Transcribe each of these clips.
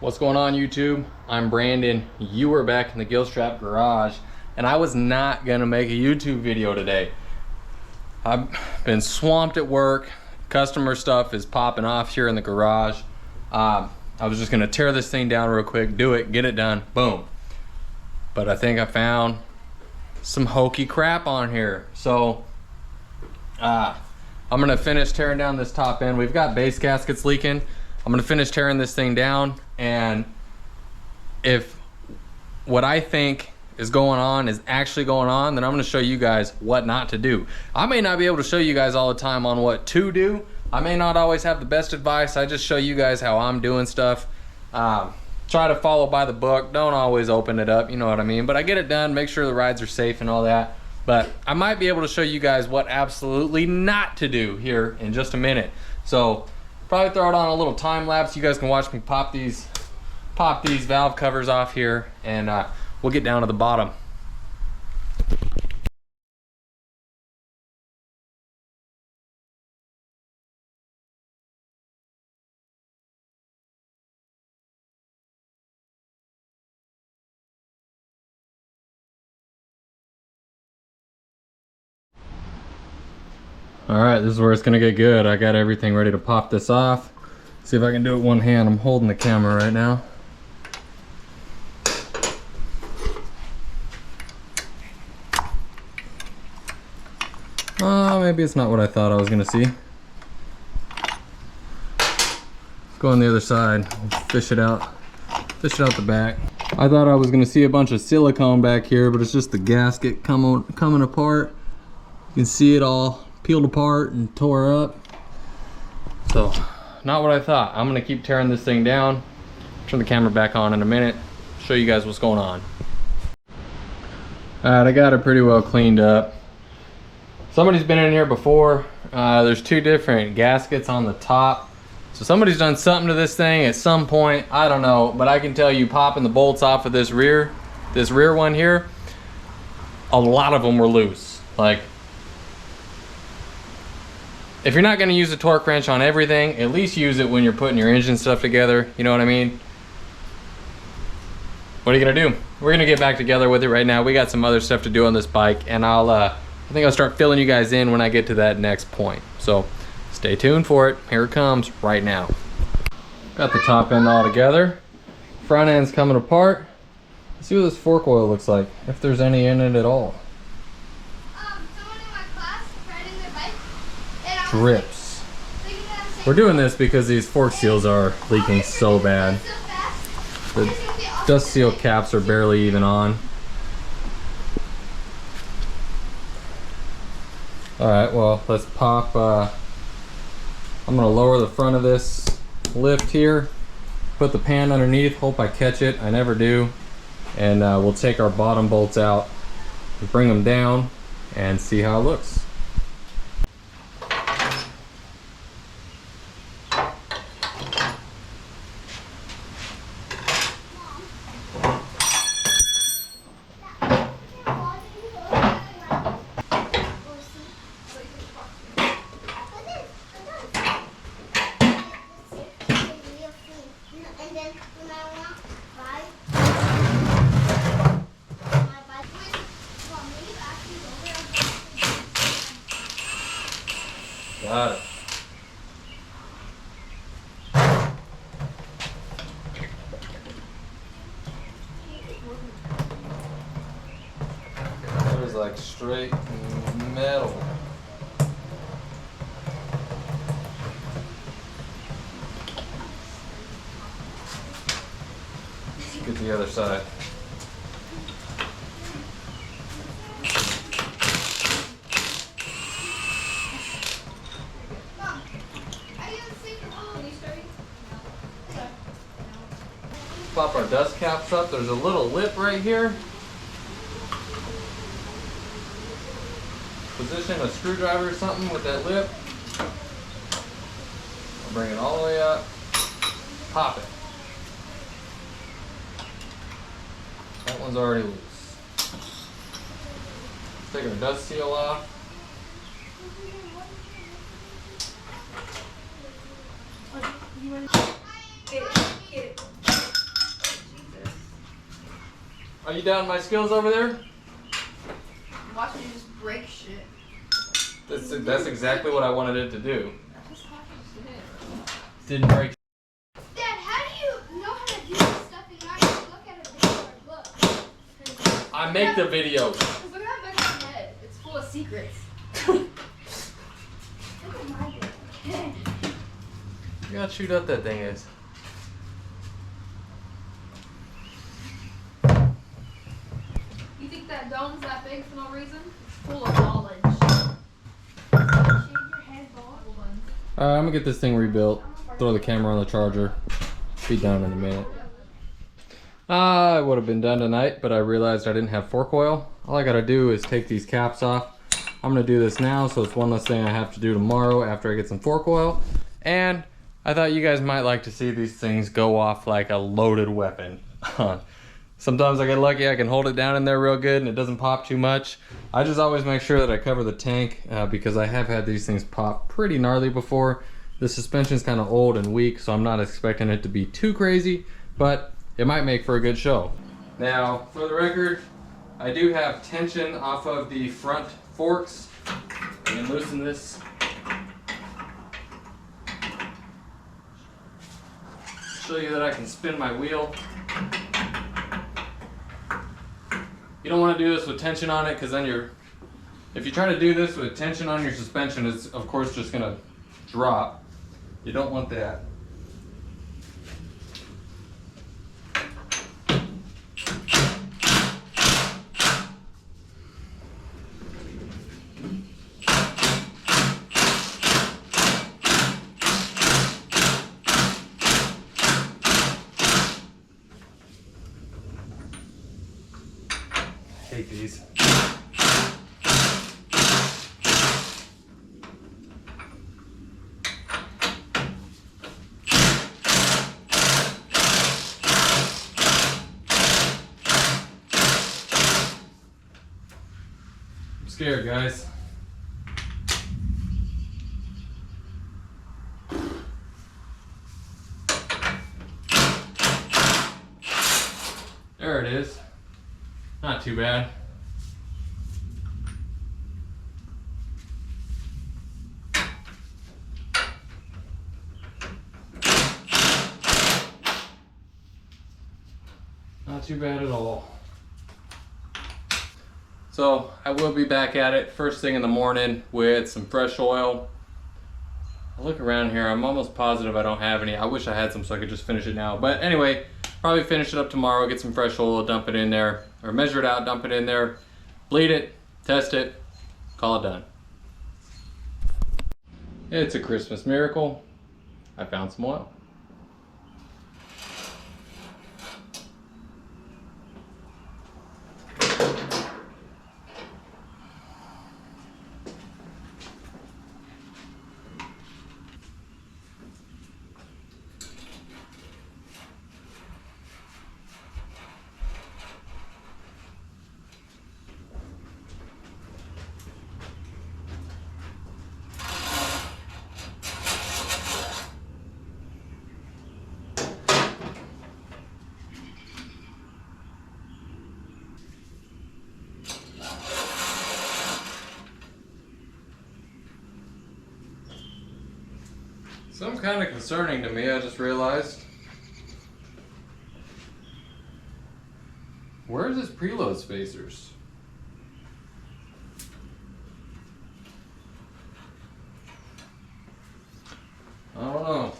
What's going on, YouTube? I'm Brandon. You are back in the Gilstrap garage, and I was not gonna make a YouTube video today. I've been swamped at work. Customer stuff is popping off here in the garage. I was just gonna tear this thing down real quick, do it, get it done, boom. But I think I found some hokey crap on here. So I'm gonna finish tearing down this top end. We've got base gaskets leaking. I'm gonna finish tearing this thing down, and if what I think is going on is actually going on, then I'm gonna show you guys what not to do. I may not be able to show you guys all the time on what to do. I may not always have the best advice. I just show you guys how I'm doing stuff. Try to follow by the book. Don't always open it up, you know what I mean? But I get it done, make sure the rides are safe and all that. But I might be able to show you guys what absolutely not to do here in just a minute. So probably throw it on a little time lapse. You guys can watch me pop these valve covers off here, and we'll get down to the bottom. All right, this is where it's gonna get good. I got everything ready to pop this off. See if I can do it one hand. I'm holding the camera right now. Oh, maybe it's not what I thought I was gonna see. Let's go on the other side, fish it out the back. I thought I was gonna see a bunch of silicone back here, but it's just the gasket coming apart. You can see it all peeled apart and tore up. So, not what I thought. I'm gonna keep tearing this thing down. Turn the camera back on in a minute, show you guys what's going on. Alright, I got it pretty well cleaned up. Somebody's been in here before. There's two different gaskets on the top. So somebody's done something to this thing at some point. I don't know, but I can tell you, popping the bolts off of this rear one here, a lot of them were loose. Like, if you're not gonna use a torque wrench on everything, at least use it when you're putting your engine stuff together. You know what I mean? What are you gonna do? We're gonna get back together with it right now. We got some other stuff to do on this bike, and I think I'll start filling you guys in when I get to that next point. So stay tuned for it. Here it comes right now. Got the top end all together. Front end's coming apart. Let's see what this fork oil looks like, if there's any in it at all. Drips. We're doing this because these fork seals are leaking so bad. The dust seal caps are barely even on. Alright, well, let's pop. I'm going to lower the front of this lift here, put the pan underneath, hope I catch it. I never do. And we'll take our bottom bolts out, bring them down, and see how it looks. Got it. That was like straight metal. Let's get the other side. Pop our dust caps up. There's a little lip right here. Position a screwdriver or something with that lip. I'll bring it all the way up. Pop it. That one's already loose. Let's take our dust seal off. Are you doubting my skills over there? Watch me just break shit. That's exactly what I wanted it to do. That's just happened to Didn't break. Dad, how do you know how to do this stuff and not just look at a video or book? I make the videos. Because look at that back head. It's full of secrets. Look at my video. You gotta shoot up that thing is. You think that dome's that big for no reason? It's full of knowledge. Shave your head bald. I'm gonna get this thing rebuilt. Throw the camera on the charger. Be done in a minute. I would have been done tonight, but I realized I didn't have fork oil. All I gotta do is take these caps off. I'm gonna do this now, so it's one less thing I have to do tomorrow after I get some fork oil. And I thought you guys might like to see these things go off like a loaded weapon. Sometimes I get lucky, I can hold it down in there real good and it doesn't pop too much. I just always make sure that I cover the tank because I have had these things pop pretty gnarly before. The suspension's kind of old and weak, so I'm not expecting it to be too crazy, but it might make for a good show. Now, for the record, I do have tension off of the front forks. I can loosen this. Show you that I can spin my wheel. You don't want to do this with tension on it because then if you try to do this with tension on your suspension, it's of course just going to drop. You don't want that. I hate these. I'm scared, guys. There it is. Not too bad. Not too bad at all. So I will be back at it first thing in the morning with some fresh oil. I look around here, I'm almost positive I don't have any. I wish I had some so I could just finish it now. But anyway, probably finish it up tomorrow, get some fresh oil, dump it in there, or measure it out, dump it in there, bleed it, test it, call it done. It's a Christmas miracle. I found some oil. Some kind of concerning to me, I just realized. Where's his preload spacers? I don't know.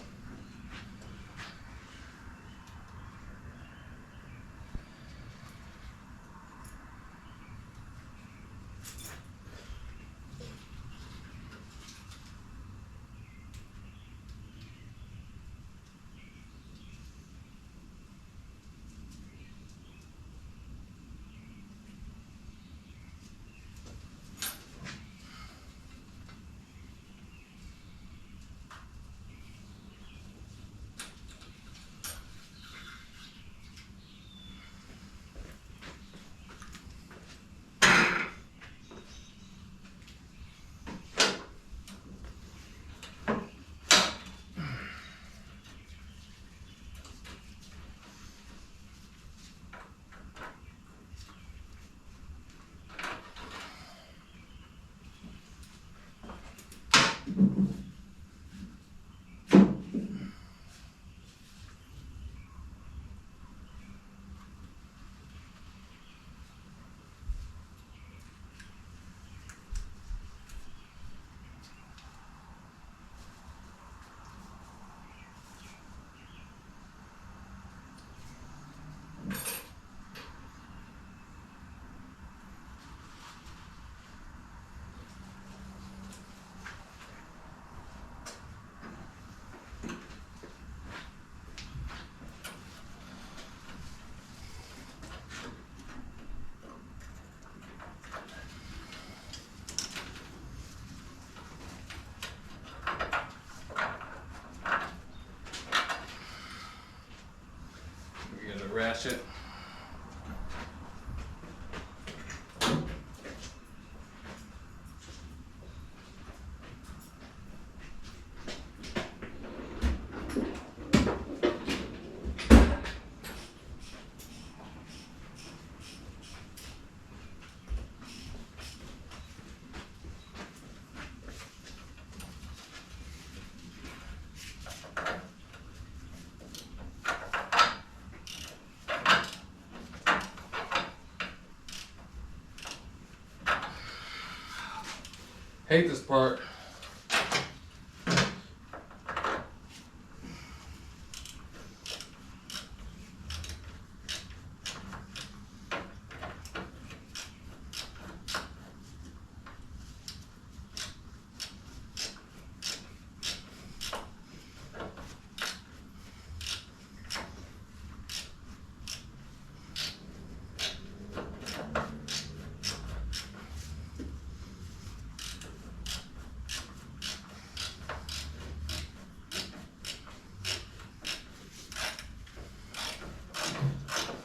ratchet. Hate this part.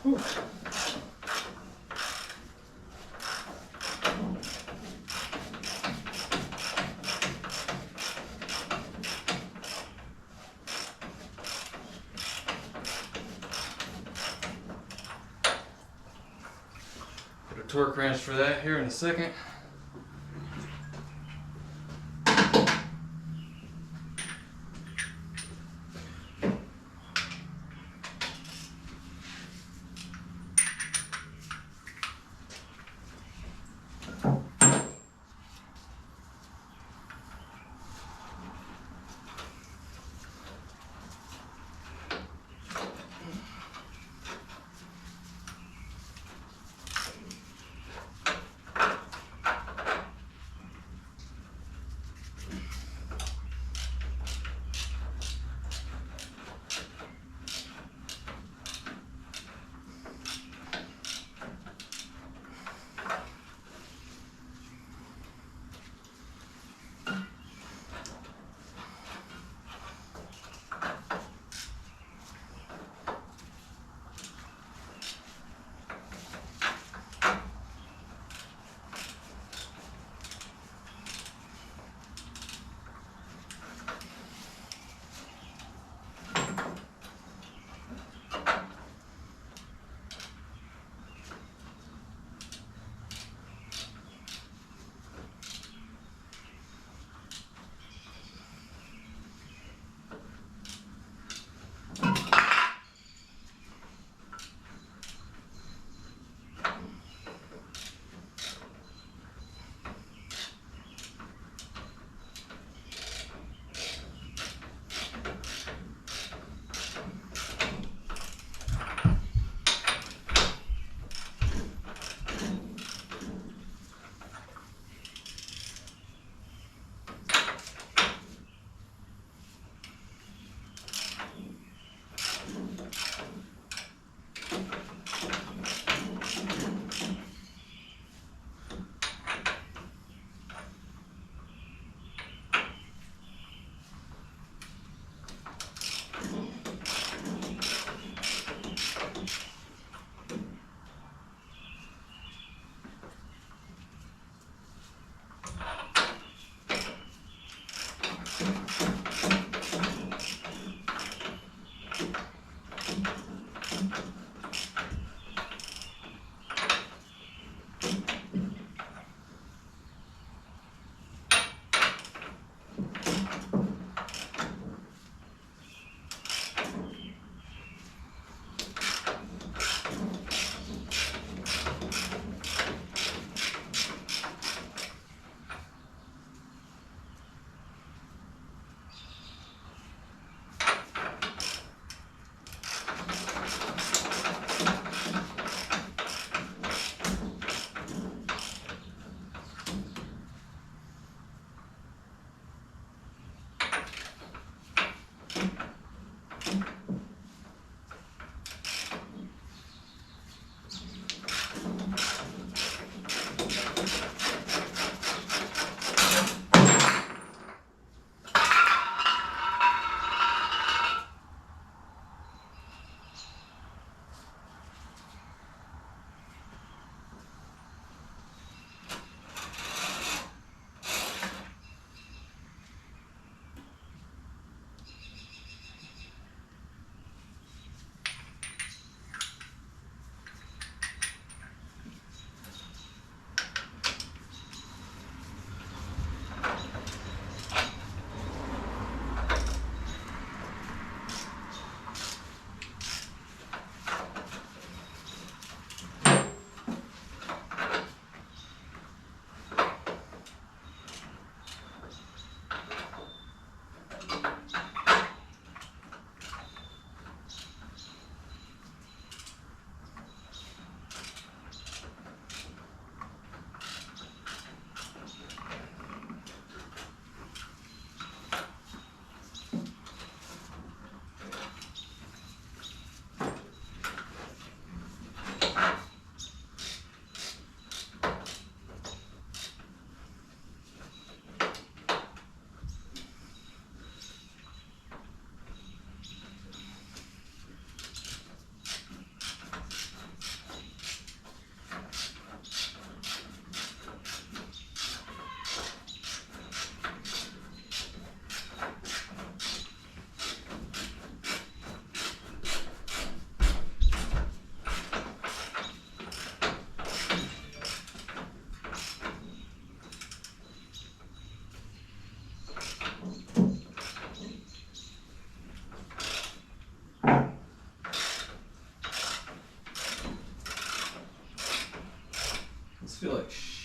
Whew. Put a torque wrench for that here in a second.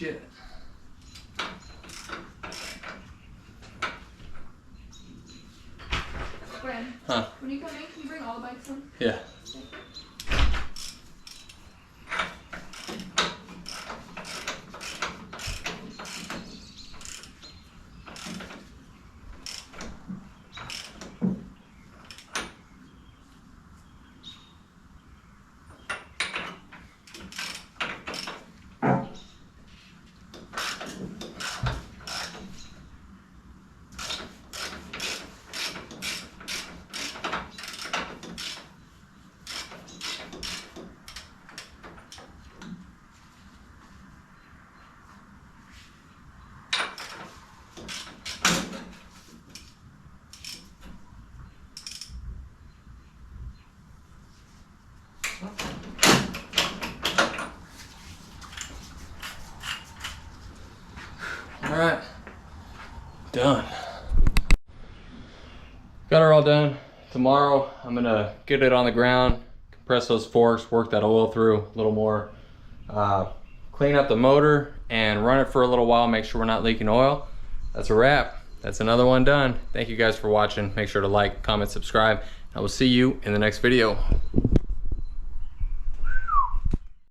shit. Brad, Huh? when you come in, can you bring all the bikes in? Yeah. All right, done. Got her all done. Tomorrow, I'm gonna get it on the ground, compress those forks, work that oil through a little more, clean up the motor and run it for a little while, make sure we're not leaking oil. That's a wrap. That's another one done. Thank you guys for watching. Make sure to like, comment, subscribe. I will see you in the next video.